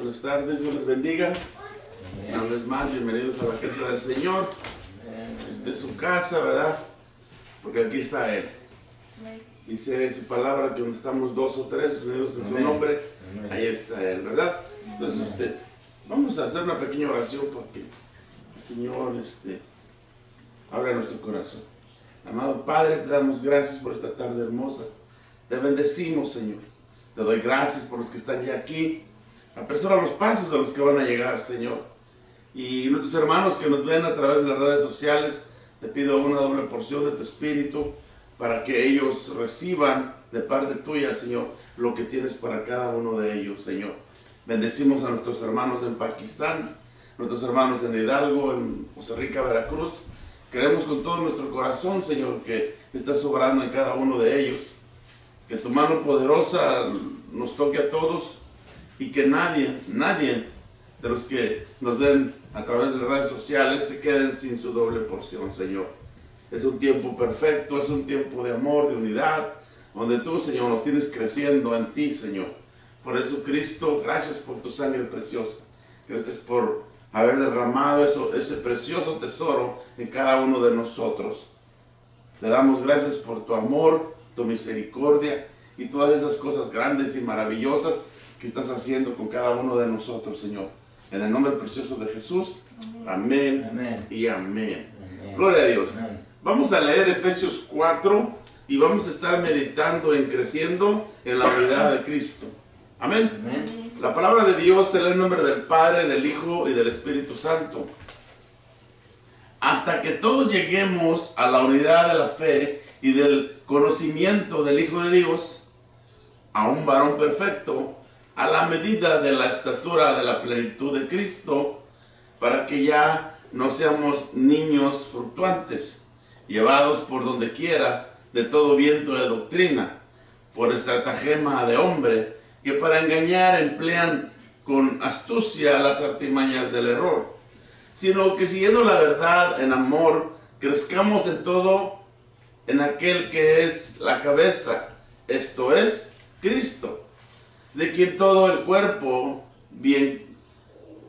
Buenas tardes, Dios les bendiga. Una vez más, bienvenidos a la casa del Señor. Esta es su casa, ¿verdad? Porque aquí está Él. Dice su palabra que donde estamos dos o tres unidos en su nombre, ahí está Él, ¿verdad? Entonces, vamos a hacer una pequeña oración porque el Señor abra nuestro corazón. Amado Padre, te damos gracias por esta tarde hermosa. Te bendecimos, Señor. Te doy gracias por los que están ya aquí. Apresura los pasos de los que van a llegar, Señor. Y nuestros hermanos que nos ven a través de las redes sociales, te pido una doble porción de tu Espíritu para que ellos reciban de parte tuya, Señor, lo que tienes para cada uno de ellos, Señor. Bendecimos a nuestros hermanos en Pakistán, nuestros hermanos en Hidalgo, en Costa Rica, Veracruz. Queremos con todo nuestro corazón, Señor, que estás obrando en cada uno de ellos. Que tu mano poderosa nos toque a todos y que nadie de los que nos ven a través de las redes sociales se queden sin su doble porción, Señor. Es un tiempo perfecto, es un tiempo de amor, de unidad, donde tú, Señor, nos tienes creciendo en ti, Señor. Por eso, Cristo, gracias por tu sangre preciosa. Gracias por haber derramado ese precioso tesoro en cada uno de nosotros. Te damos gracias por tu amor, tu misericordia y todas esas cosas grandes y maravillosas que estás haciendo con cada uno de nosotros, Señor. En el nombre precioso de Jesús, amén, amén y amén. Amén. Gloria a Dios. Amén. Vamos a leer Efesios 4 y vamos a estar meditando en creciendo en la unidad de Cristo. Amén. Amén. La palabra de Dios se lee en nombre del Padre, del Hijo y del Espíritu Santo. Hasta que todos lleguemos a la unidad de la fe y del conocimiento del Hijo de Dios, a un varón perfecto, a la medida de la estatura de la plenitud de Cristo, para que ya no seamos niños fluctuantes, llevados por donde quiera de todo viento de doctrina, por estratagema de hombre, que para engañar emplean con astucia las artimañas del error, sino que siguiendo la verdad en amor, crezcamos en todo en aquel que es la cabeza, esto es, Cristo, de quien todo el cuerpo, bien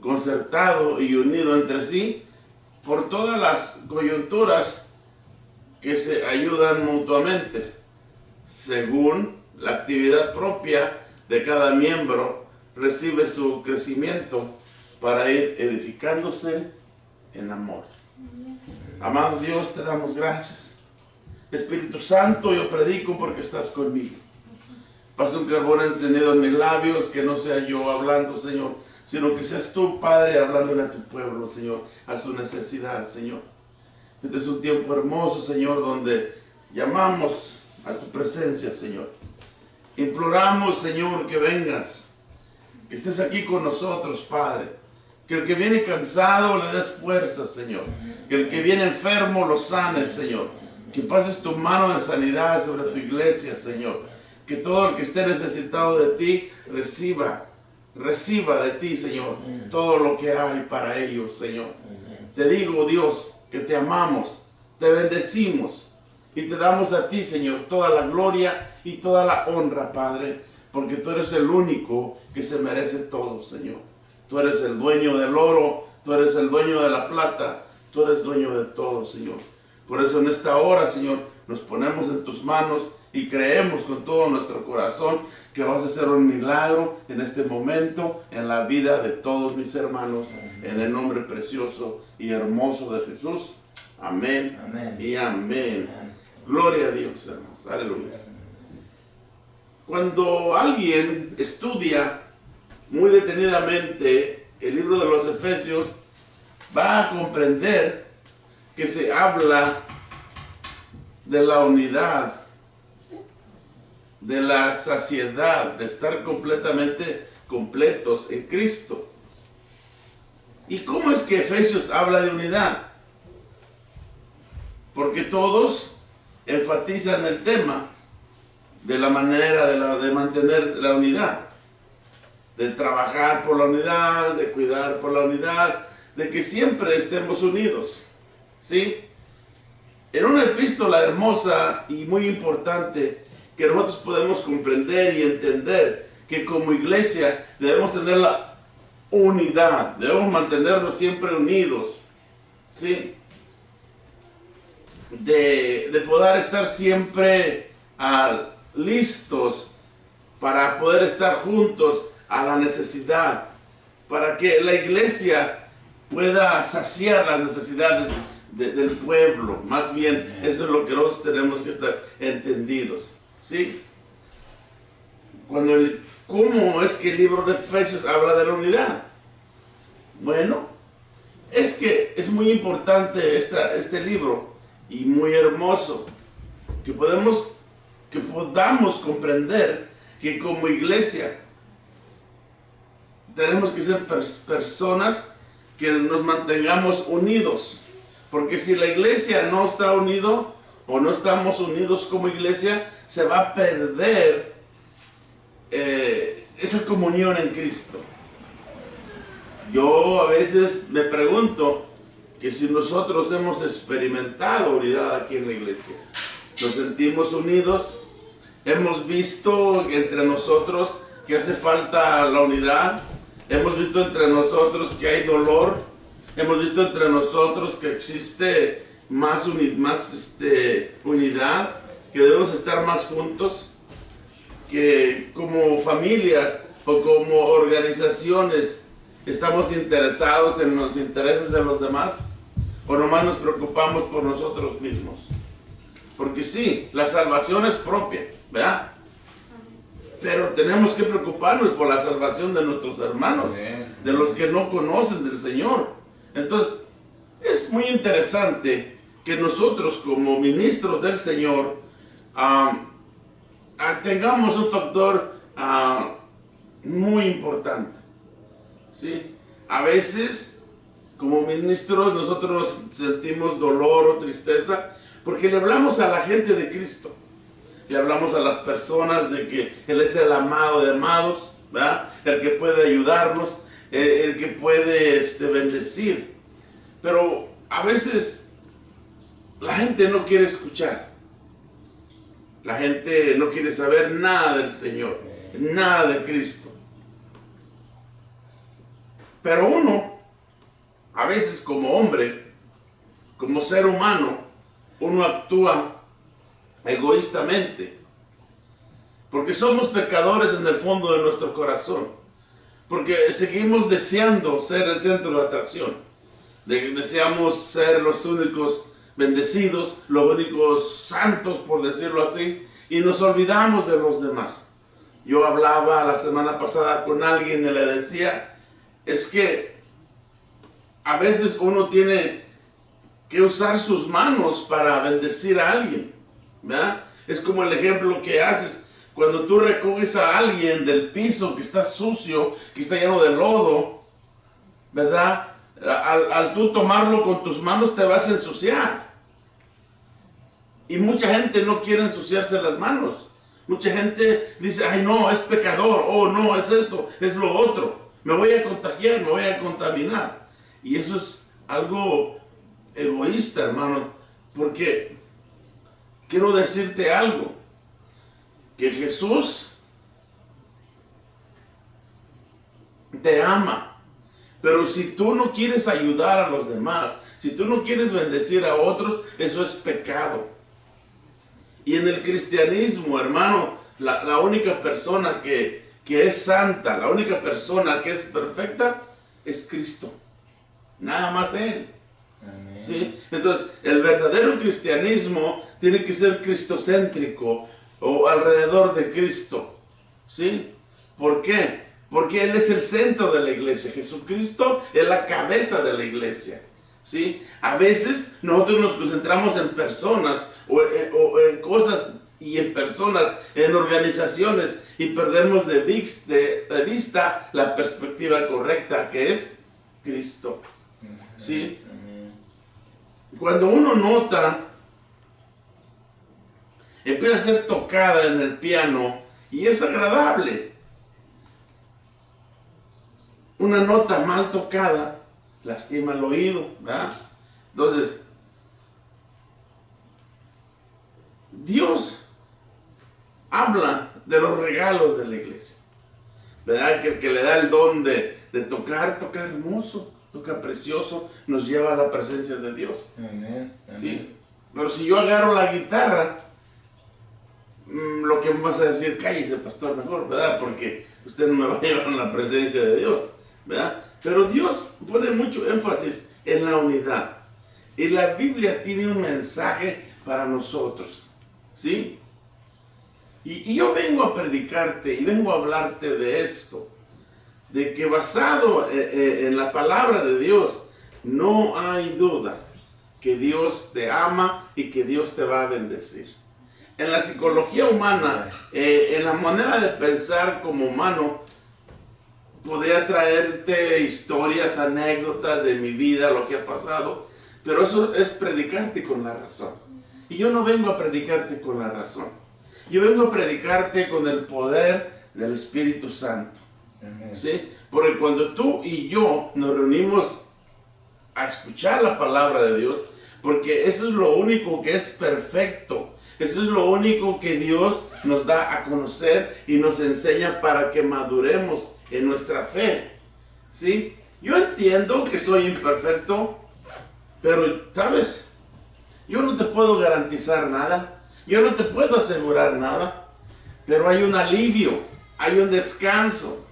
concertado y unido entre sí, por todas las coyunturas que se ayudan mutuamente, según la actividad propia de cada miembro, recibe su crecimiento para ir edificándose en amor. Amado Dios, te damos gracias. Espíritu Santo, yo predico porque estás conmigo. Pasa un carbón encendido en mis labios, que no sea yo hablando, Señor, sino que seas tú, Padre, hablándole a tu pueblo, Señor, a su necesidad, Señor. Este es un tiempo hermoso, Señor, donde llamamos a tu presencia, Señor. Imploramos, Señor, que vengas, que estés aquí con nosotros, Padre. Que el que viene cansado le des fuerzas, Señor. Que el que viene enfermo lo sanes, Señor. Que pases tu mano de sanidad sobre tu iglesia, Señor. Que todo el que esté necesitado de ti, reciba de ti, Señor, todo lo que hay para ellos, Señor. Te digo, Dios, que te amamos, te bendecimos y te damos a ti, Señor, toda la gloria y toda la honra, Padre, porque tú eres el único que se merece todo, Señor. Tú eres el dueño del oro, tú eres el dueño de la plata, tú eres dueño de todo, Señor. Por eso en esta hora, Señor, nos ponemos en tus manos y creemos con todo nuestro corazón que vas a hacer un milagro en este momento en la vida de todos mis hermanos. En el nombre precioso y hermoso de Jesús. Amén, amén y amén. Amén. Gloria a Dios, hermanos. Aleluya. Cuando alguien estudia muy detenidamente el libro de los Efesios, va a comprender que se habla de la unidad, de la saciedad, de estar completamente completos en Cristo. ¿Y cómo es que Efesios habla de unidad? Porque todos enfatizan el tema de la manera de mantener la unidad, de trabajar por la unidad, de cuidar por la unidad, de que siempre estemos unidos, ¿sí? En una epístola hermosa y muy importante que nosotros podemos comprender y entender que como iglesia debemos tener unidad. Debemos mantenernos siempre unidos, ¿sí? De poder estar siempre listos para poder estar juntos a la necesidad, para que la iglesia pueda saciar las necesidades del pueblo. Más bien, eso es lo que nosotros tenemos que estar entendidos, ¿sí? ¿Cómo es que el libro de Efesios habla de la unidad? Bueno, es que es muy importante este libro y muy hermoso, que podamos comprender que como iglesia tenemos que ser personas que nos mantengamos unidos, porque si la iglesia no está unido o no estamos unidos como iglesia, se va a perder esa comunión en Cristo. Yo a veces me pregunto que si nosotros hemos experimentado unidad aquí en la iglesia, nos sentimos unidos, hemos visto entre nosotros que hace falta la unidad, hemos visto entre nosotros que hay dolor, hemos visto entre nosotros que existe más unidad, que debemos estar más juntos, que como familias o como organizaciones estamos interesados en los intereses de los demás, o nomás nos preocupamos por nosotros mismos. Porque sí, la salvación es propia, ¿verdad? Pero tenemos que preocuparnos por la salvación de nuestros hermanos, de los que no conocen del Señor. Entonces, es muy interesante que nosotros como ministros del Señor tengamos un factor muy importante, ¿sí? A veces, como ministros, nosotros sentimos dolor o tristeza porque le hablamos a la gente de Cristo. Le hablamos a las personas de que Él es el amado de amados, ¿verdad? El que puede ayudarnos, el que puede bendecir. Pero a veces la gente no quiere escuchar. La gente no quiere saber nada del Señor, nada de Cristo. Pero uno, a veces como hombre, como ser humano, uno actúa egoístamente, porque somos pecadores en el fondo de nuestro corazón, porque seguimos deseando ser el centro de atracción, deseamos ser los únicos bendecidos, los únicos santos, por decirlo así, y nos olvidamos de los demás. Yo hablaba la semana pasada con alguien y le decía, es que a veces uno tiene que usar sus manos para bendecir a alguien, ¿verdad? Es como el ejemplo que haces cuando tú recoges a alguien del piso que está sucio, que está lleno de lodo, ¿verdad? Al tú tomarlo con tus manos te vas a ensuciar. Y mucha gente no quiere ensuciarse las manos. Mucha gente dice, ay no, es pecador, oh no, es esto, es lo otro. Me voy a contagiar, me voy a contaminar. Y eso es algo egoísta, hermano, porque quiero decirte algo, que Jesús te ama, pero si tú no quieres ayudar a los demás, si tú no quieres bendecir a otros, eso es pecado. Y en el cristianismo, hermano, la única persona que es santa, la única persona que es perfecta, es Cristo. Nada más Él. Amén. ¿Sí? Entonces, el verdadero cristianismo tiene que ser cristocéntrico o alrededor de Cristo. ¿Sí? ¿Por qué? Porque Él es el centro de la iglesia. Jesucristo es la cabeza de la iglesia. ¿Sí? A veces nosotros nos concentramos en personas o en cosas y en personas, en organizaciones, y perdemos de vista la perspectiva correcta, que es Cristo. ¿Sí? Cuando uno nota, empieza a ser tocada en el piano y es agradable. Una nota mal tocada lastima el oído, ¿verdad? Entonces, Dios habla de los regalos de la iglesia. ¿verdad? Que le da el don de tocar, toca hermoso, toca precioso, nos lleva a la presencia de Dios. Amén. Amén. ¿Sí? Pero si yo agarro la guitarra, lo que me vas a decir, cállese pastor mejor, ¿verdad? Porque usted no me va a llevar a la presencia de Dios, ¿verdad? Pero Dios pone mucho énfasis en la unidad. Y la Biblia tiene un mensaje para nosotros, ¿sí? Y yo vengo a predicarte y vengo a hablarte de esto, de que basado en la palabra de Dios, no hay duda que Dios te ama y que Dios te va a bendecir. En la psicología humana, en la manera de pensar como humano, podría traerte historias, anécdotas de mi vida, lo que ha pasado, pero eso es predicarte con la razón. Y yo no vengo a predicarte con la razón. Yo vengo a predicarte con el poder del Espíritu Santo. ¿Sí? Porque cuando tú y yo nos reunimos a escuchar la palabra de Dios, porque eso es lo único que es perfecto, eso es lo único que Dios nos da a conocer y nos enseña para que maduremos en nuestra fe. ¿Sí? Yo entiendo que soy imperfecto, pero, ¿sabes? Yo no te puedo garantizar nada, yo no te puedo asegurar nada, pero hay un alivio, hay un descanso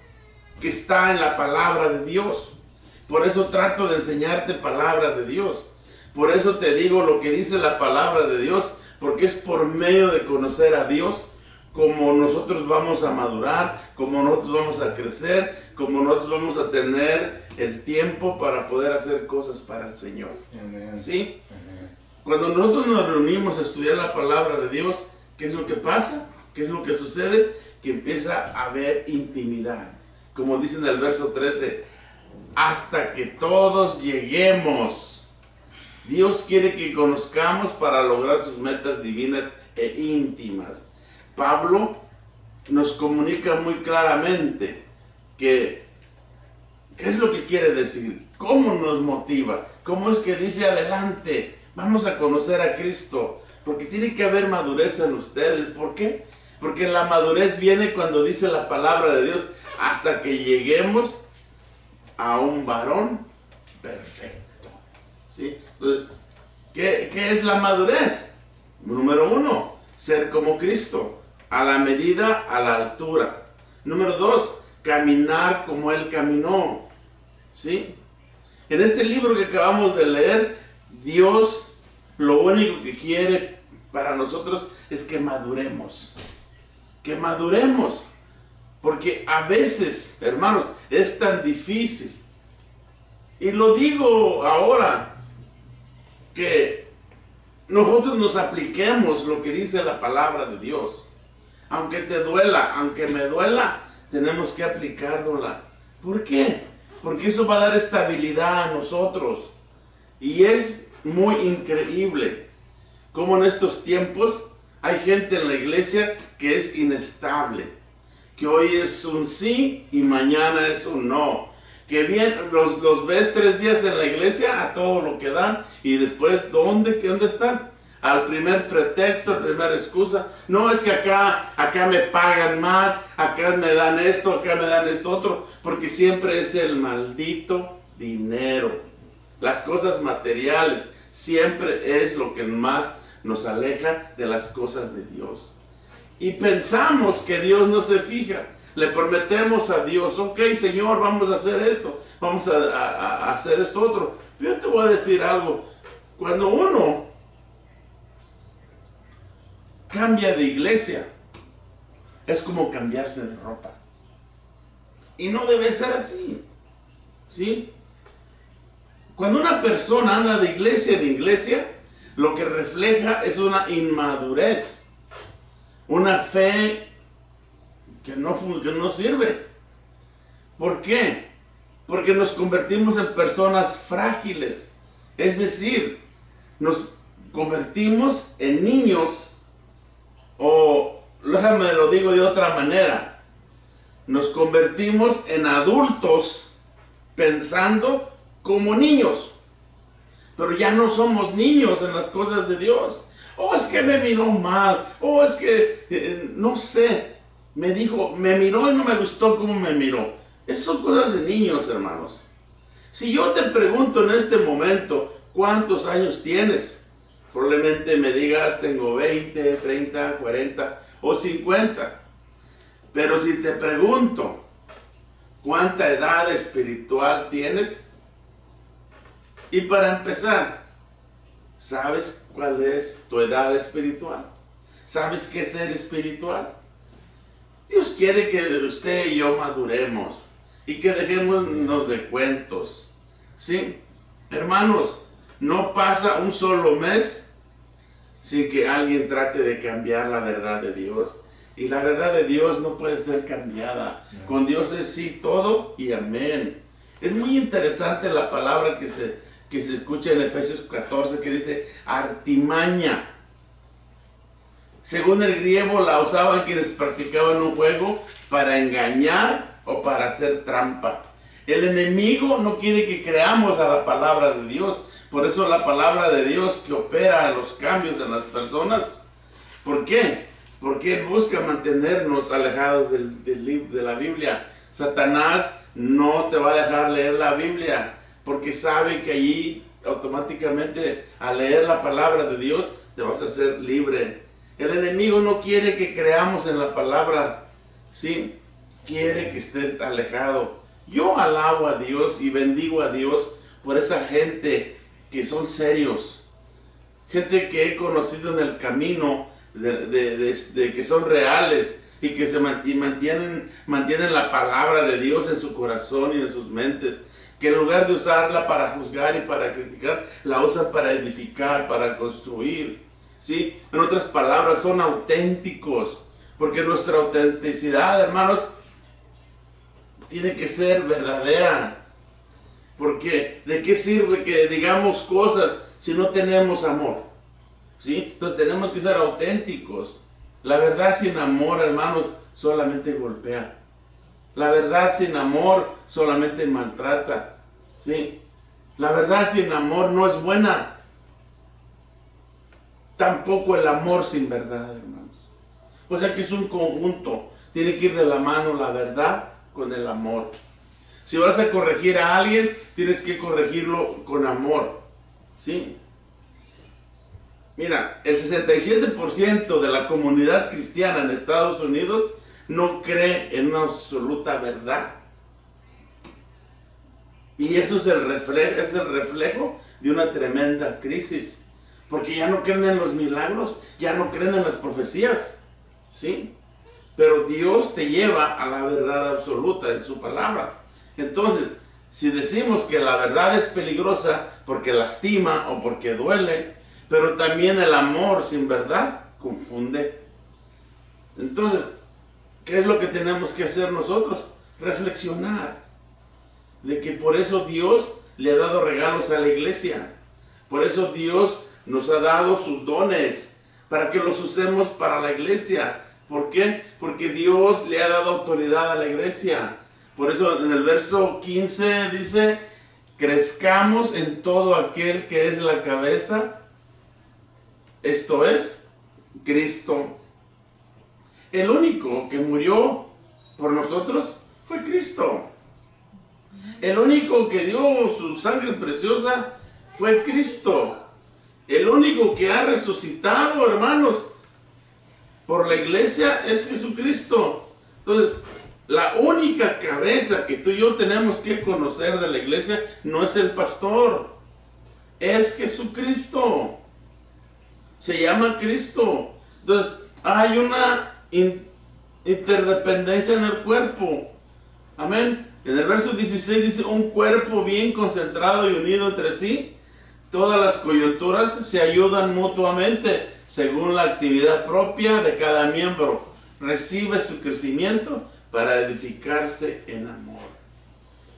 que está en la palabra de Dios. Por eso trato de enseñarte palabra de Dios. Por eso te digo lo que dice la palabra de Dios, porque es por medio de conocer a Dios como nosotros vamos a madurar, como nosotros vamos a crecer, como nosotros vamos a tener el tiempo para poder hacer cosas para el Señor. Amén. ¿Sí? Amén. Cuando nosotros nos reunimos a estudiar la palabra de Dios, ¿qué es lo que pasa? ¿Qué es lo que sucede? Que empieza a haber intimidad. Como dice en el verso 13, hasta que todos lleguemos. Dios quiere que conozcamos para lograr sus metas divinas e íntimas. Pablo nos comunica muy claramente que ¿qué es lo que quiere decir? ¿Cómo nos motiva? ¿Cómo es que dice adelante? Vamos a conocer a Cristo. Porque tiene que haber madurez en ustedes. ¿Por qué? Porque la madurez viene cuando dice la palabra de Dios, hasta que lleguemos a un varón perfecto. ¿Sí? Entonces, ¿qué es la madurez? Número 1, ser como Cristo, a la medida, a la altura. Número 2, caminar como Él caminó. ¿Sí? En este libro que acabamos de leer, Dios lo único que quiere para nosotros es que maduremos. Que maduremos. Porque a veces, hermanos, es tan difícil. Y lo digo ahora, que nosotros nos apliquemos lo que dice la palabra de Dios. Aunque te duela, aunque me duela, tenemos que aplicárnosla. ¿Por qué? Porque eso va a dar estabilidad a nosotros. Y es muy increíble cómo en estos tiempos hay gente en la iglesia que es inestable. Que hoy es un sí y mañana es un no. Que bien, los ves 3 días en la iglesia a todo lo que dan y después, ¿dónde están? Al primer pretexto, a la primera excusa. No, es que acá me pagan más, acá me dan esto otro, porque siempre es el maldito dinero. Las cosas materiales siempre es lo que más nos aleja de las cosas de Dios. Y pensamos que Dios no se fija. Le prometemos a Dios, ok, Señor, vamos a hacer esto, vamos a hacer esto otro. Pero yo te voy a decir algo. Cuando uno cambia de iglesia, es como cambiarse de ropa. Y no debe ser así. ¿Sí? Cuando una persona anda de iglesia en iglesia, lo que refleja es una inmadurez. Una fe que no sirve. ¿Por qué? Porque nos convertimos en personas frágiles. Es decir, nos convertimos en niños, o déjame lo digo de otra manera, nos convertimos en adultos pensando como niños. Pero ya no somos niños en las cosas de Dios. Oh, es que me vino mal. Oh, es que no sé. me dijo, me miró y no me gustó cómo me miró. Esas son cosas de niños, hermanos. Si yo te pregunto en este momento, ¿cuántos años tienes? Probablemente me digas, tengo 20, 30, 40 o 50. Pero si te pregunto, ¿cuánta edad espiritual tienes? Y para empezar, ¿sabes cuál es tu edad espiritual? ¿Sabes qué es ser espiritual? Dios quiere que usted y yo maduremos y que dejémonos de cuentos. ¿Sí? Hermanos, no pasa un solo mes sin que alguien trate de cambiar la verdad de Dios. Y la verdad de Dios no puede ser cambiada. Con Dios es sí todo y amén. Es muy interesante la palabra que se escucha en Efesios 14 que dice artimaña. Según el griego la usaban quienes practicaban un juego para engañar o para hacer trampa. El enemigo no quiere que creamos a la palabra de Dios. Por eso la palabra de Dios que opera los cambios en las personas. ¿Por qué? Porque Él busca mantenernos alejados de la Biblia. Satanás no te va a dejar leer la Biblia porque sabe que allí automáticamente al leer la palabra de Dios te vas a hacer libre. El enemigo no quiere que creamos en la palabra, ¿sí? Quiere que estés alejado. Yo alabo a Dios y bendigo a Dios por esa gente que son serios. Gente que he conocido en el camino, de que son reales y que se mantienen la palabra de Dios en su corazón y en sus mentes. Que en lugar de usarla para juzgar y para criticar, la usan para edificar, para construir. ¿Sí? En otras palabras, son auténticos. Porque nuestra autenticidad, hermanos, tiene que ser verdadera. Porque ¿de qué sirve que digamos cosas si no tenemos amor? ¿Sí? Entonces tenemos que ser auténticos. La verdad sin amor, hermanos, solamente golpea. La verdad sin amor solamente maltrata. ¿Sí? La verdad sin amor no es buena. Tampoco el amor sin verdad, hermanos. O sea que es un conjunto. Tiene que ir de la mano la verdad con el amor. Si vas a corregir a alguien, tienes que corregirlo con amor. ¿Sí? Mira, el 67% de la comunidad cristiana en Estados Unidos no cree en una absoluta verdad. Y eso es el reflejo de una tremenda crisis. Porque ya no creen en los milagros, ya no creen en las profecías. ¿Sí? Pero Dios te lleva a la verdad absoluta en su palabra. Entonces, si decimos que la verdad es peligrosa porque lastima o porque duele, pero también el amor sin verdad confunde. Entonces, ¿qué es lo que tenemos que hacer nosotros? Reflexionar de que por eso Dios le ha dado regalos a la iglesia. Por eso Dios nos ha dado sus dones para que los usemos para la iglesia. ¿Por qué? Porque Dios le ha dado autoridad a la iglesia. Por eso en el verso 15 dice, crezcamos en todo aquel que es la cabeza, esto es, Cristo. El único que murió por nosotros fue Cristo. El único que dio su sangre preciosa fue Cristo. El único que ha resucitado, hermanos, por la iglesia es Jesucristo. Entonces, la única cabeza que tú y yo tenemos que conocer de la iglesia no es el pastor, es Jesucristo. Se llama Cristo. Entonces, hay una interdependencia en el cuerpo. Amén. En el verso 16 dice, un cuerpo bien concentrado y unido entre sí, todas las coyunturas se ayudan mutuamente según la actividad propia de cada miembro. Recibe su crecimiento para edificarse en amor.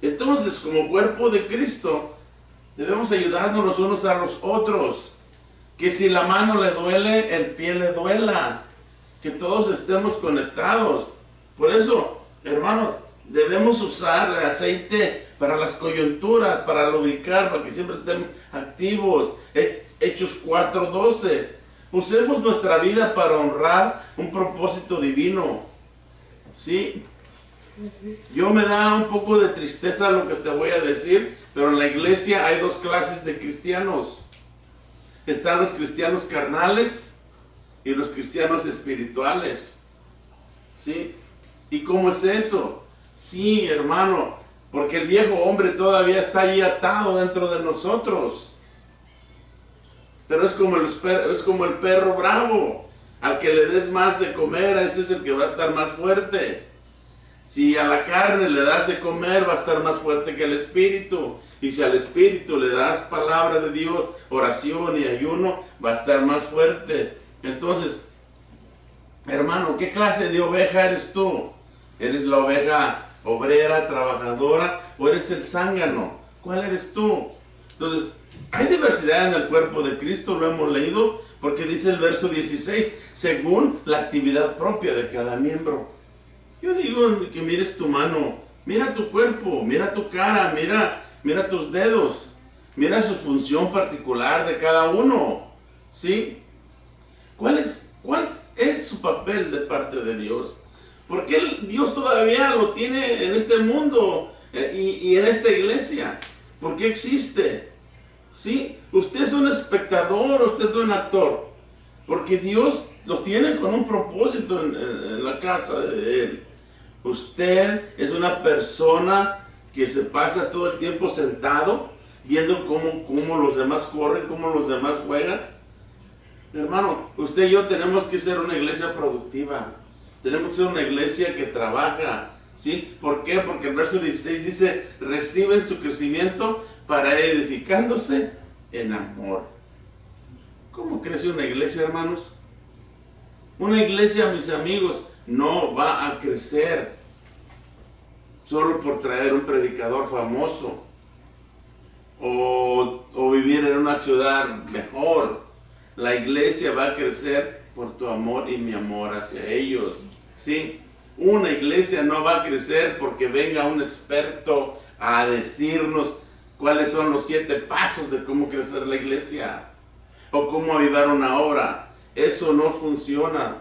Entonces, como cuerpo de Cristo, debemos ayudarnos los unos a los otros. Que si la mano le duele, el pie le duela. Que todos estemos conectados. Por eso, hermanos, debemos usar aceite para las coyunturas, para lubricar, para que siempre estén activos. Hechos 4:12. Usemos nuestra vida para honrar un propósito divino. ¿Sí? Yo me da un poco de tristeza lo que te voy a decir, pero en la iglesia hay dos clases de cristianos. Están los cristianos carnales y los cristianos espirituales. ¿Sí? ¿Y cómo es eso? Sí, hermano, porque el viejo hombre todavía está ahí atado dentro de nosotros. Pero es como el perro bravo. Al que le des más de comer, a ese es el que va a estar más fuerte. Si a la carne le das de comer, va a estar más fuerte que el espíritu. Y si al espíritu le das palabra de Dios, oración y ayuno, va a estar más fuerte. Entonces, hermano, ¿qué clase de oveja eres tú? ¿Eres la oveja obrera, trabajadora, o eres el zángano? ¿Cuál eres tú? Entonces, hay diversidad en el cuerpo de Cristo, lo hemos leído, porque dice el verso 16, según la actividad propia de cada miembro. Yo digo que mires tu mano, mira tu cuerpo, mira tu cara, mira tus dedos, mira su función particular de cada uno, ¿sí? ¿Cuál es su papel de parte de Dios? ¿Por qué Dios todavía lo tiene en este mundo y en esta iglesia? ¿Por qué existe? ¿Sí? Usted es un espectador, usted es un actor, porque Dios lo tiene con un propósito en la casa de Él. Usted es una persona que se pasa todo el tiempo sentado, viendo cómo los demás corren, cómo los demás juegan. Hermano, usted y yo tenemos que ser una iglesia productiva. Tenemos que ser una iglesia que trabaja. ¿Sí? ¿Por qué? Porque el verso 16 dice, reciben su crecimiento para edificándose en amor. ¿Cómo crece una iglesia, hermanos? Una iglesia, mis amigos, no va a crecer solo por traer un predicador famoso o vivir en una ciudad mejor. La iglesia va a crecer por tu amor y mi amor hacia ellos. ¿Sí? Una iglesia no va a crecer porque venga un experto a decirnos cuáles son los 7 pasos de cómo crecer la iglesia o cómo avivar una obra. Eso no funciona.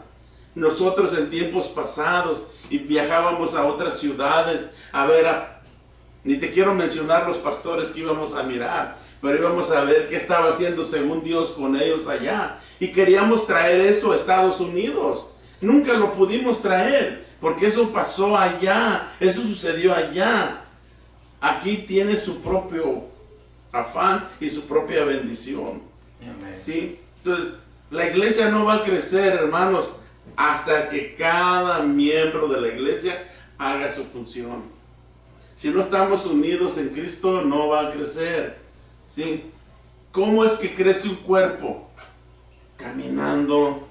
Nosotros en tiempos pasados y viajábamos a otras ciudades a ver, ni te quiero mencionar los pastores que íbamos a mirar, pero íbamos a ver qué estaba haciendo según Dios con ellos allá. Y queríamos traer eso a Estados Unidos. Nunca lo pudimos traer, porque eso pasó allá, eso sucedió allá. Aquí tiene su propio afán y su propia bendición. ¿Sí? Entonces, la iglesia no va a crecer, hermanos, hasta que cada miembro de la iglesia haga su función. Si no estamos unidos en Cristo, no va a crecer. ¿Sí? ¿Cómo es que crece un cuerpo? Caminando,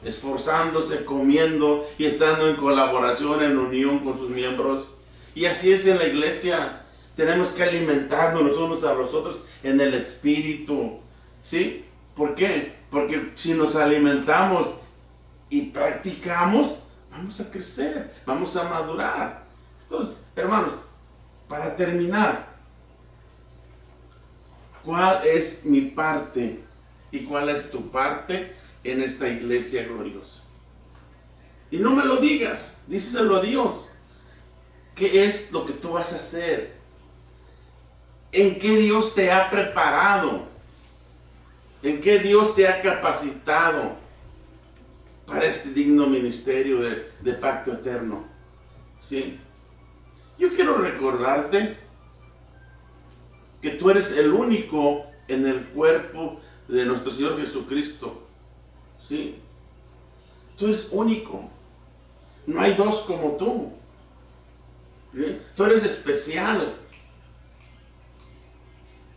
esforzándose, comiendo y estando en colaboración, en unión con sus miembros. Y así es en la iglesia. Tenemos que alimentarnos los unos a los otros en el espíritu. ¿Sí? ¿Por qué? Porque si nos alimentamos y practicamos, vamos a crecer, vamos a madurar. Entonces, hermanos, para terminar, ¿cuál es mi parte y cuál es tu parte en esta iglesia gloriosa? Y no me lo digas, díselo a Dios. ¿Qué es lo que tú vas a hacer? ¿En qué Dios te ha preparado? ¿En qué Dios te ha capacitado para este digno ministerio de pacto eterno? ¿Sí? Yo quiero recordarte que tú eres el único en el cuerpo de nuestro Señor Jesucristo. ¿Sí? Tú eres único. No hay dos como tú. ¿Sí? Tú eres especial.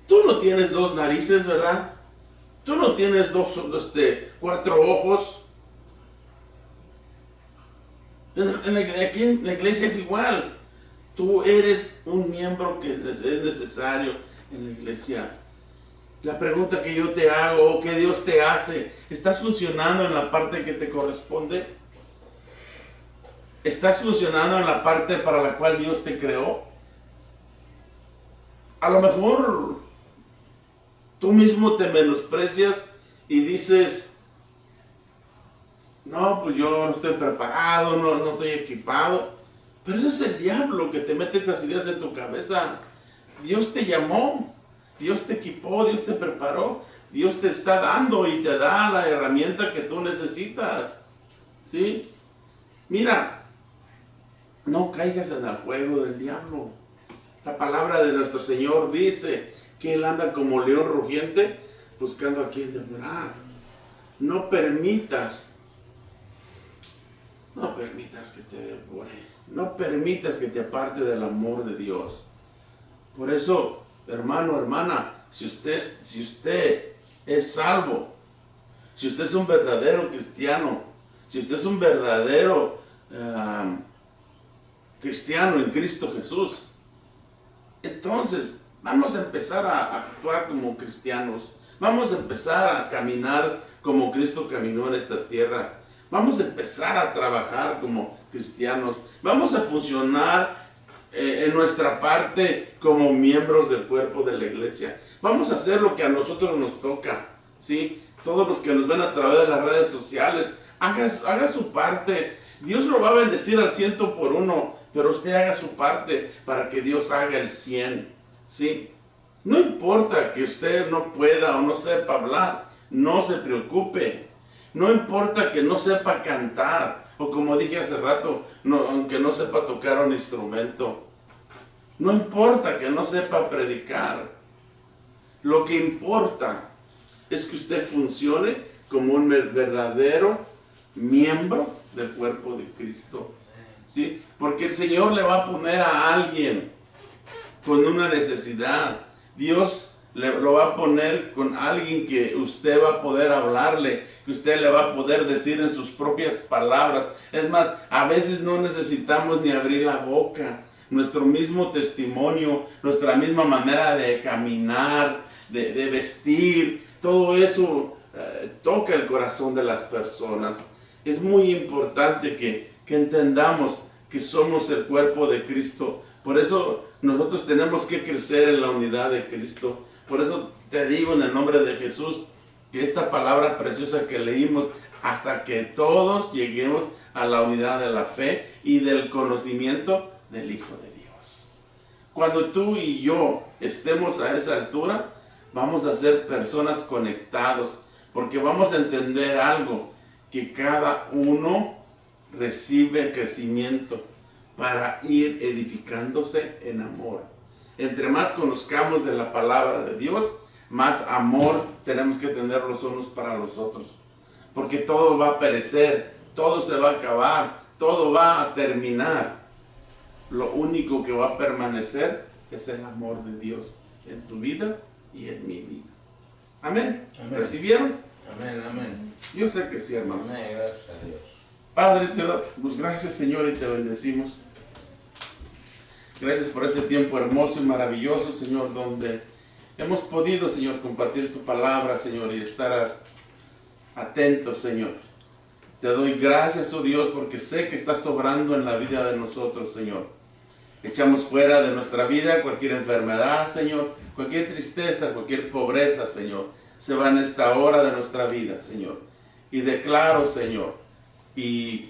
Tú no tienes 2 narices, ¿verdad? Tú no tienes 4 ojos. Aquí en la iglesia es igual. Tú eres un miembro que es necesario en la iglesia. La pregunta que yo te hago, o que Dios te hace, ¿estás funcionando en la parte que te corresponde? ¿Estás funcionando en la parte para la cual Dios te creó? A lo mejor tú mismo te menosprecias y dices, no, pues yo no estoy preparado, no estoy equipado. Pero ese es el diablo que te mete estas ideas en tu cabeza. Dios te llamó, Dios te equipó, Dios te preparó, Dios te está dando y te da la herramienta que tú necesitas. ¿Sí? Mira, no caigas en el juego del diablo. La palabra de nuestro Señor dice que Él anda como león rugiente buscando a quien devorar. No permitas que te devore. No permitas que te aparte del amor de Dios. Por eso, hermano, hermana, si usted es salvo, si usted es un verdadero cristiano, si usted es un verdadero cristiano en Cristo Jesús, entonces vamos a empezar a actuar como cristianos. Vamos a empezar a caminar como Cristo caminó en esta tierra. Vamos a empezar a trabajar como cristianos. Vamos a funcionar en nuestra parte como miembros del cuerpo de la iglesia. Vamos a hacer lo que a nosotros nos toca, ¿sí? Todos los que nos ven a través de las redes sociales, haga su parte. Dios lo va a bendecir al 100%, pero usted haga su parte para que Dios haga el 100%, ¿sí? No importa que usted no pueda o no sepa hablar, no se preocupe. No importa que no sepa cantar, o como dije hace rato, aunque no sepa tocar un instrumento. No importa que no sepa predicar. Lo que importa es que usted funcione como un verdadero miembro del cuerpo de Cristo. ¿Sí? Porque el Señor le va a poner a alguien con una necesidad. Dios lo va a poner con alguien que usted va a poder hablarle, que usted le va a poder decir en sus propias palabras. Es más, a veces no necesitamos ni abrir la boca. Nuestro mismo testimonio, nuestra misma manera de caminar, de vestir, todo eso toca el corazón de las personas. Es muy importante que entendamos que somos el cuerpo de Cristo. Por eso nosotros tenemos que crecer en la unidad de Cristo. Por eso te digo en el nombre de Jesús que esta palabra preciosa que leímos, hasta que todos lleguemos a la unidad de la fe y del conocimiento del Hijo de Dios. Cuando tú y yo estemos a esa altura, vamos a ser personas conectados, porque vamos a entender algo, que cada uno recibe crecimiento para ir edificándose en amor. Entre más conozcamos de la palabra de Dios, más amor tenemos que tener los unos para los otros. Porque todo va a perecer, todo se va a acabar, todo va a terminar. Lo único que va a permanecer es el amor de Dios en tu vida y en mi vida. Amén. Amén. ¿Recibieron? Amén, amén. Yo sé que sí, hermano. Amén, gracias a Dios. Padre, te damos gracias, Señor, y te bendecimos. Gracias por este tiempo hermoso y maravilloso, Señor, donde hemos podido, Señor, compartir tu palabra, Señor, y estar atentos, Señor. Te doy gracias, oh Dios, porque sé que estás obrando en la vida de nosotros, Señor. Echamos fuera de nuestra vida cualquier enfermedad, Señor, cualquier tristeza, cualquier pobreza, Señor. Se va en esta hora de nuestra vida, Señor. Y declaro, Señor, y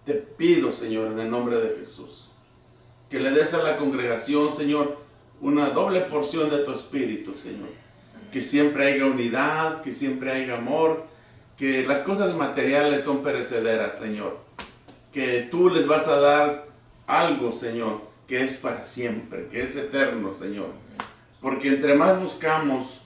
te pido, Señor, en el nombre de Jesús, que le des a la congregación, Señor, una doble porción de tu espíritu, Señor. Que siempre haya unidad, que siempre haya amor, que las cosas materiales son perecederas, Señor. Que tú les vas a dar algo, Señor, que es para siempre, que es eterno, Señor. Porque entre más buscamos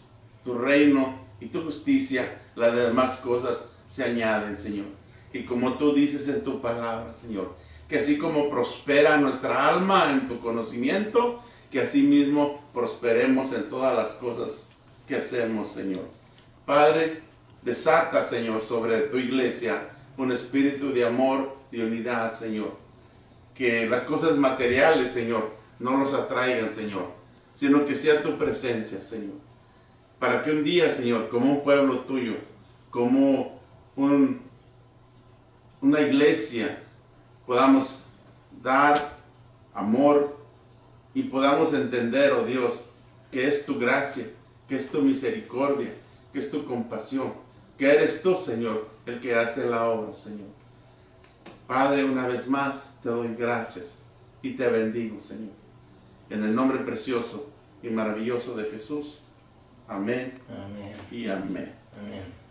tu reino y tu justicia, las demás cosas se añaden, Señor. Y como tú dices en tu palabra, Señor, que así como prospera nuestra alma en tu conocimiento, que así mismo prosperemos en todas las cosas que hacemos, Señor. Padre, desata, Señor, sobre tu iglesia un espíritu de amor, de unidad, Señor. Que las cosas materiales, Señor, no los atraigan, Señor, sino que sea tu presencia, Señor. Para que un día, Señor, como un pueblo tuyo, como una iglesia, podamos dar amor y podamos entender, oh Dios, que es tu gracia, que es tu misericordia, que es tu compasión, que eres tú, Señor, el que hace la obra, Señor. Padre, una vez más te doy gracias y te bendigo, Señor. En el nombre precioso y maravilloso de Jesús. Amén Amén. y amén. Amén.